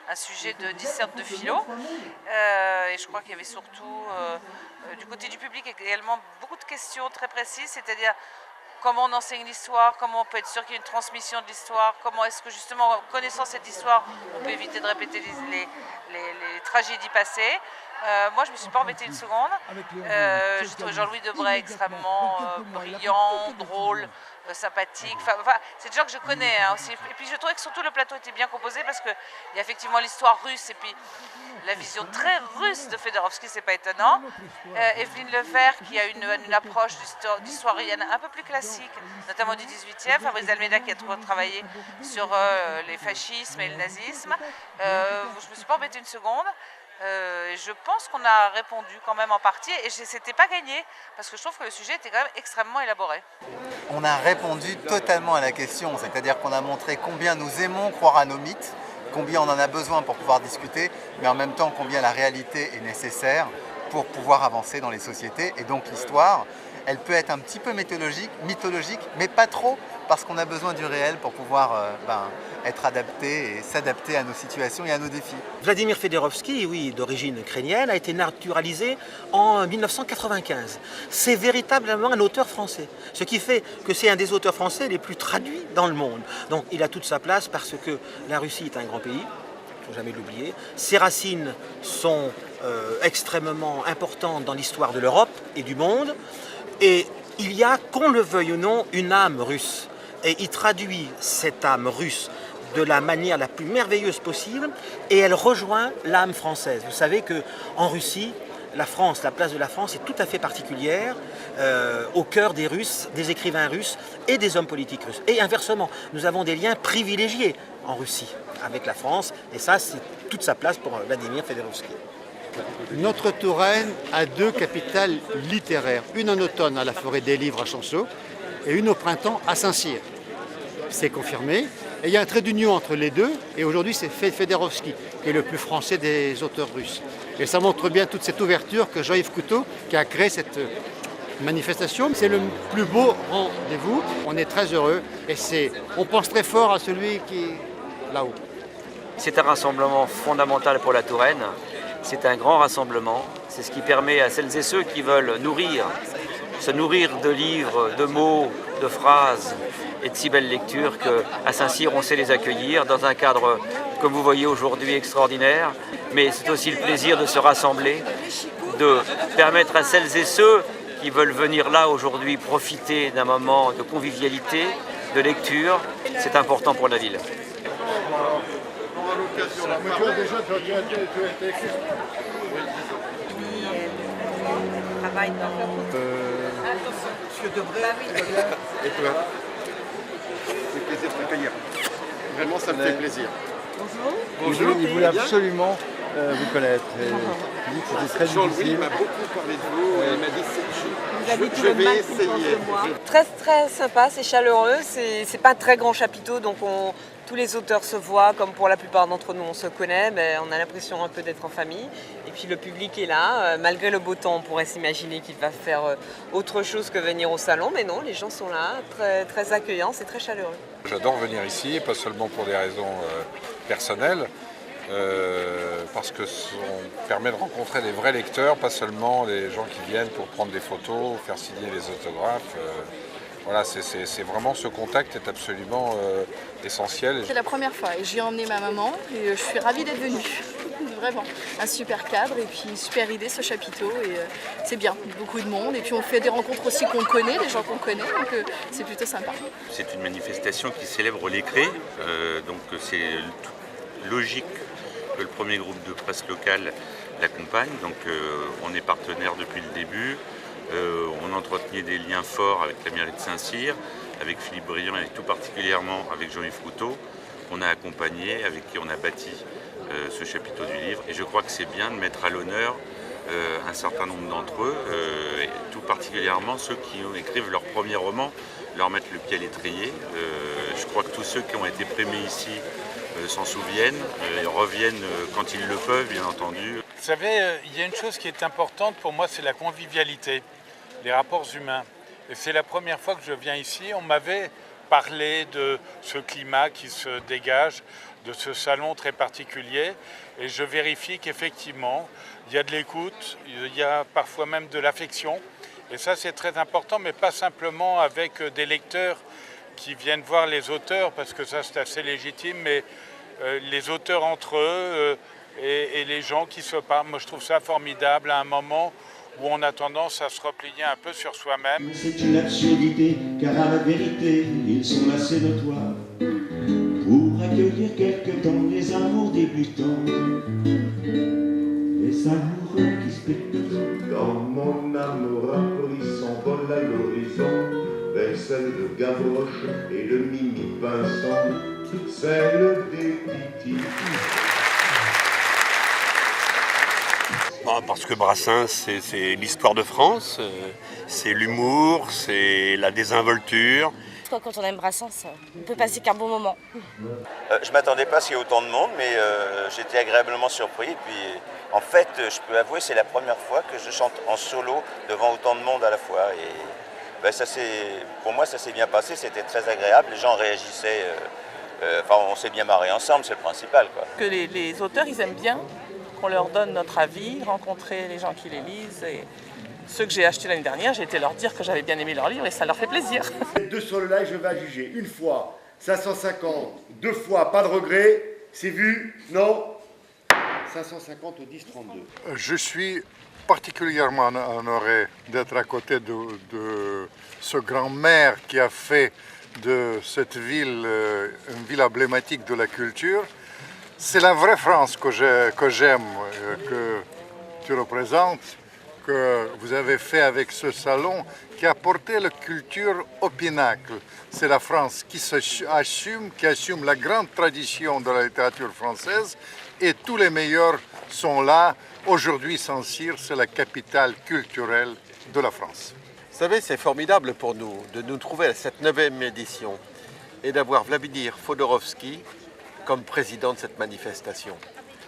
un sujet de disserte de philo. Et je crois qu'il y avait surtout du côté du public également beaucoup de questions très précises, c'est-à-dire comment on enseigne l'histoire, comment on peut être sûr qu'il y ait une transmission de l'histoire, comment est-ce que justement en connaissant cette histoire on peut éviter de répéter les tragédies passées. Moi je ne me suis pas embêtée une seconde. J'ai trouvé Jean-Louis Debray extrêmement brillant, drôle, sympathique. Enfin, c'est des gens que je connais aussi. Et puis je trouvais que surtout le plateau était bien composé parce qu'il y a effectivement l'histoire russe et puis la vision très russe de Fedorovski, c'est pas étonnant. Evelyne Levert qui a une approche d'historienne un peu plus classique, notamment du 18e. Fabrice Almeida qui a travaillé sur les fascismes et le nazisme. Je ne me suis pas embêtée une seconde. Je pense qu'on a répondu quand même en partie et c'était pas gagné parce que je trouve que le sujet était quand même extrêmement élaboré. On a répondu totalement à la question, c'est-à-dire qu'on a montré combien nous aimons croire à nos mythes, combien on en a besoin pour pouvoir discuter, mais en même temps combien la réalité est nécessaire pour pouvoir avancer dans les sociétés. Et donc l'histoire, elle peut être un petit peu mythologique, mais pas trop, parce qu'on a besoin du réel pour pouvoir être adapté et s'adapter à nos situations et à nos défis. Vladimir Fedorovski, oui, d'origine ukrainienne, a été naturalisé en 1995. C'est véritablement un auteur français, ce qui fait que c'est un des auteurs français les plus traduits dans le monde. Donc il a toute sa place parce que la Russie est un grand pays, il ne faut jamais l'oublier. Ses racines sont extrêmement importantes dans l'histoire de l'Europe et du monde. Et il y a, qu'on le veuille ou non, une âme russe. Et il traduit cette âme russe de la manière la plus merveilleuse possible et elle rejoint l'âme française. Vous savez qu'en Russie, la France, la place de la France est tout à fait particulière au cœur des Russes, des écrivains russes et des hommes politiques russes. Et inversement, nous avons des liens privilégiés en Russie avec la France et ça, c'est toute sa place pour Vladimir Fedorovski. Notre Touraine a deux capitales littéraires, une en automne à la Forêt des Livres à Chanceau et une au printemps à Saint-Cyr. C'est confirmé. Et il y a un trait d'union entre les deux et aujourd'hui c'est Fedorovski qui est le plus français des auteurs russes. Et ça montre bien toute cette ouverture que Jean-Yves Couteau qui a créé cette manifestation. C'est le plus beau rendez-vous. On est très heureux et on pense très fort à celui qui est là-haut. C'est un rassemblement fondamental pour la Touraine. C'est un grand rassemblement, c'est ce qui permet à celles et ceux qui veulent se nourrir de livres, de mots, de phrases et de si belles lectures qu'à Saint-Cyr on sait les accueillir dans un cadre, comme vous voyez aujourd'hui, extraordinaire. Mais c'est aussi le plaisir de se rassembler, de permettre à celles et ceux qui veulent venir là aujourd'hui profiter d'un moment de convivialité, de lecture. C'est important pour la ville. Monsieur Debray, et toi? C'est plaisir de t'accueillir. Vraiment, ça me fait plaisir. Bonjour. Il voulait absolument vous connaître. Il dit que c'était très Jean-Louis m'a beaucoup parlé de vous et il m'a dit je vais essayer. Très très sympa, c'est chaleureux, c'est pas un très grand chapiteau donc tous les auteurs se voient comme pour la plupart d'entre nous on se connaît, mais on a l'impression un peu d'être en famille. Et puis le public est là, malgré le beau temps on pourrait s'imaginer qu'il va faire autre chose que venir au salon, mais non, les gens sont là, très, très accueillants, c'est très chaleureux. J'adore venir ici, pas seulement pour des raisons personnelles, parce que ça permet de rencontrer des vrais lecteurs, pas seulement les gens qui viennent pour prendre des photos, faire signer les autographes. Voilà, c'est vraiment ce contact est absolument essentiel. C'est la première fois et j'ai emmené ma maman et je suis ravie d'être venue. Vraiment, un super cadre et puis une super idée ce chapiteau et c'est bien, beaucoup de monde et puis on fait des rencontres aussi qu'on connaît, des gens qu'on connaît, donc c'est plutôt sympa. C'est une manifestation qui célèbre l'écré, donc c'est logique que le premier groupe de presse locale l'accompagne, donc on est partenaire depuis le début. On entretenait des liens forts avec la mairie de Saint-Cyr, avec Philippe Briand et tout particulièrement avec Jean-Yves Couteau. On a accompagné, avec qui on a bâti ce chapiteau du livre. Et je crois que c'est bien de mettre à l'honneur un certain nombre d'entre eux, et tout particulièrement ceux qui écrivent leur premier roman, leur mettre le pied à l'étrier. Je crois que tous ceux qui ont été primés ici s'en souviennent et reviennent quand ils le peuvent, bien entendu. Vous savez, il y a une chose qui est importante pour moi, c'est la convivialité, les rapports humains. Et c'est la première fois que je viens ici. On m'avait parler de ce climat qui se dégage, de ce salon très particulier. Et je vérifie qu'effectivement, il y a de l'écoute, il y a parfois même de l'affection. Et ça, c'est très important, mais pas simplement avec des lecteurs qui viennent voir les auteurs, parce que ça, c'est assez légitime, mais les auteurs entre eux et les gens qui se parlent. Moi, je trouve ça formidable à un moment où on a tendance à se replier un peu sur soi-même. C'est une absurdité, car à la vérité, ils sont assez notoires pour accueillir quelque temps les amours débutants, les amoureux qui spéculent. Dans mon âme rappris s'envole à l'horizon, vers celle de Gavroche et le Mimi Vincent, celle des Titi. Parce que Brassens, c'est l'histoire de France, c'est l'humour, c'est la désinvolture. Quand on aime Brassens, on peut passer qu'un bon moment. Je ne m'attendais pas à ce qu'il y ait autant de monde, mais j'étais agréablement surpris. Et puis, en fait, je peux avouer, c'est la première fois que je chante en solo devant autant de monde à la fois. Et pour moi, ça s'est bien passé, c'était très agréable. Les gens réagissaient, on s'est bien marré ensemble, c'est le principal, quoi. Que les auteurs, ils aiment bien qu'on leur donne notre avis, rencontrer les gens qui les lisent. Et ceux que j'ai achetés l'année dernière, j'ai été leur dire que j'avais bien aimé leur livre et ça leur fait plaisir. Deux sur le live, je vais juger. Une fois, 550. Deux fois, pas de regret. C'est vu? Non? 550 au 10-32. Je suis particulièrement honoré d'être à côté de ce grand maire qui a fait de cette ville une ville emblématique de la culture. C'est la vraie France que j'aime, que tu représentes, que vous avez fait avec ce salon, qui a porté la culture au pinacle. C'est la France qui assume la grande tradition de la littérature française, et tous les meilleurs sont là. Aujourd'hui, Saint-Cyr, c'est la capitale culturelle de la France. Vous savez, c'est formidable pour nous de nous trouver à cette 9e édition et d'avoir Vladimir Fodorovski comme président de cette manifestation.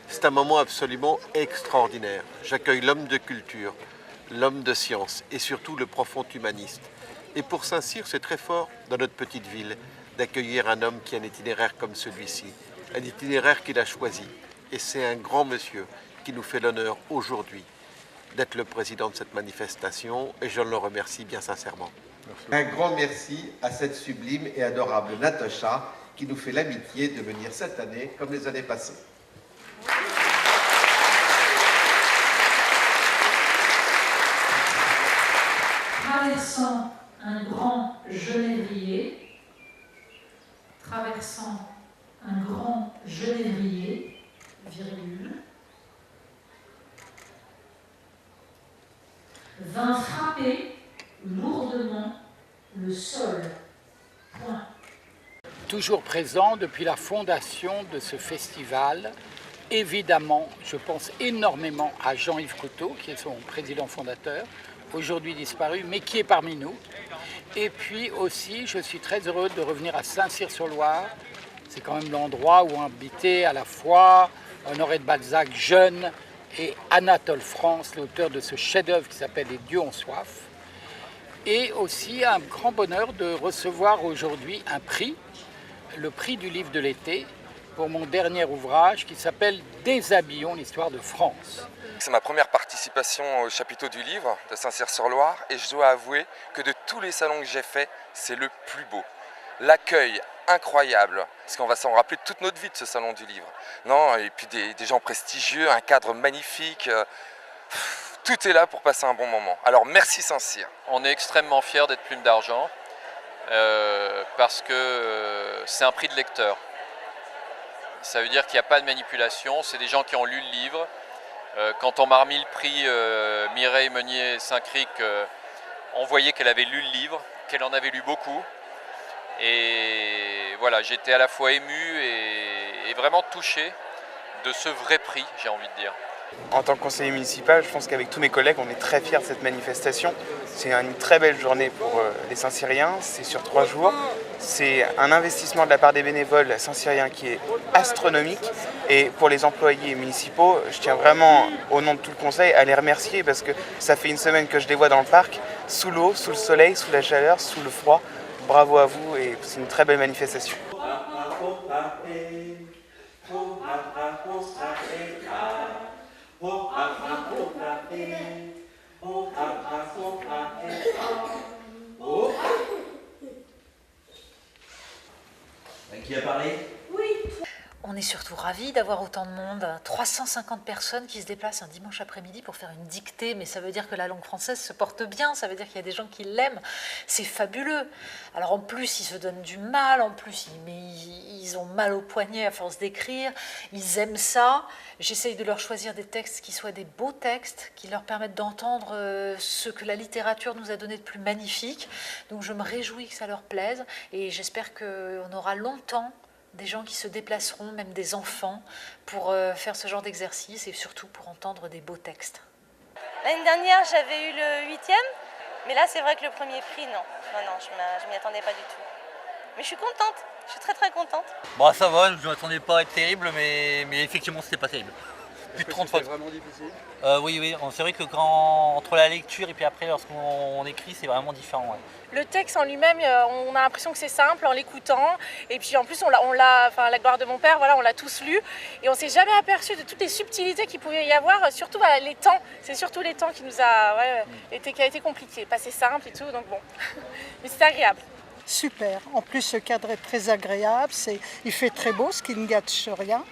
C'est un moment absolument extraordinaire. J'accueille l'homme de culture, l'homme de science et surtout le profond humaniste. Et pour Saint-Cyr, c'est très fort dans notre petite ville d'accueillir un homme qui a un itinéraire comme celui-ci, un itinéraire qu'il a choisi. Et c'est un grand monsieur qui nous fait l'honneur aujourd'hui d'être le président de cette manifestation et je le remercie bien sincèrement. Un grand merci à cette sublime et adorable Natacha qui nous fait l'amitié de venir cette année comme les années passées. Traversant un grand genévrier, traversant un grand genévrier, virgule, vint frapper lourdement le sol. Point. Toujours présent depuis la fondation de ce festival. Évidemment, je pense énormément à Jean-Yves Couteau, qui est son président fondateur, aujourd'hui disparu, mais qui est parmi nous. Et puis aussi, je suis très heureux de revenir à Saint-Cyr-sur-Loire. C'est quand même l'endroit où habitait à la fois Honoré de Balzac, jeune, et Anatole France, l'auteur de ce chef-d'œuvre qui s'appelle « Les dieux ont soif ». Et aussi un grand bonheur de recevoir aujourd'hui un prix, le prix du livre de l'été, pour mon dernier ouvrage qui s'appelle « Déshabillons l'histoire de France ». C'est ma première participation au chapiteau du livre de Saint-Cyr-sur-Loire et je dois avouer que de tous les salons que j'ai faits, c'est le plus beau. L'accueil incroyable, parce qu'on va s'en rappeler toute notre vie de ce salon du livre. Non, et puis des gens prestigieux, un cadre magnifique, tout est là pour passer un bon moment. Alors merci Saint-Cyr. On est extrêmement fiers d'être Plume d'Argent parce que c'est un prix de lecteur. Ça veut dire qu'il n'y a pas de manipulation, c'est des gens qui ont lu le livre. Quand on m'a remis le prix Mireille Meunier-Saint-Cric, on voyait qu'elle avait lu le livre, qu'elle en avait lu beaucoup. Et voilà, j'étais à la fois ému et vraiment touché de ce vrai prix, j'ai envie de dire. En tant que conseiller municipal, je pense qu'avec tous mes collègues, on est très fiers de cette manifestation. C'est une très belle journée pour les Saint-Cyriens, c'est sur 3 jours. C'est un investissement de la part des bénévoles saint-cyriens qui est astronomique. Et pour les employés municipaux, je tiens vraiment, au nom de tout le conseil, à les remercier parce que ça fait une semaine que je les vois dans le parc, sous l'eau, sous le soleil, sous la chaleur, sous le froid. bravo à vous et c'est une très belle manifestation. Qui a parlé? Oui. On est surtout ravis d'avoir autant de monde. 350 personnes qui se déplacent un dimanche après-midi pour faire une dictée, mais ça veut dire que la langue française se porte bien, ça veut dire qu'il y a des gens qui l'aiment. C'est fabuleux. Alors en plus, ils se donnent du mal, en plus, ils ont mal au poignet à force d'écrire, ils aiment ça. J'essaye de leur choisir des textes qui soient des beaux textes, qui leur permettent d'entendre ce que la littérature nous a donné de plus magnifique. Donc je me réjouis que ça leur plaise et j'espère qu'on aura longtemps des gens qui se déplaceront, même des enfants, pour faire ce genre d'exercice et surtout pour entendre des beaux textes. L'année dernière, j'avais eu le 8e, mais là, c'est vrai que le premier prix, non. Non, je m'y attendais pas du tout. Mais je suis contente, je suis très très contente. Bon, ça va, je ne m'attendais pas à être terrible, mais effectivement, c'était pas terrible. Plus de 30 fois. C'était vraiment difficile? Oui, c'est vrai que entre la lecture et puis après, lorsqu'on écrit, c'est vraiment différent. Ouais. Le texte en lui-même, on a l'impression que c'est simple en l'écoutant. Et puis en plus, la gloire de mon père, voilà, on l'a tous lu. Et on ne s'est jamais aperçu de toutes les subtilités qu'il pouvait y avoir, surtout les temps. C'est surtout les temps qui nous a, qui a été compliqué. Pas assez simple et tout, donc bon. Mais c'est agréable. Super. En plus, ce cadre est très agréable. Il fait très beau, ce qui ne gâche rien.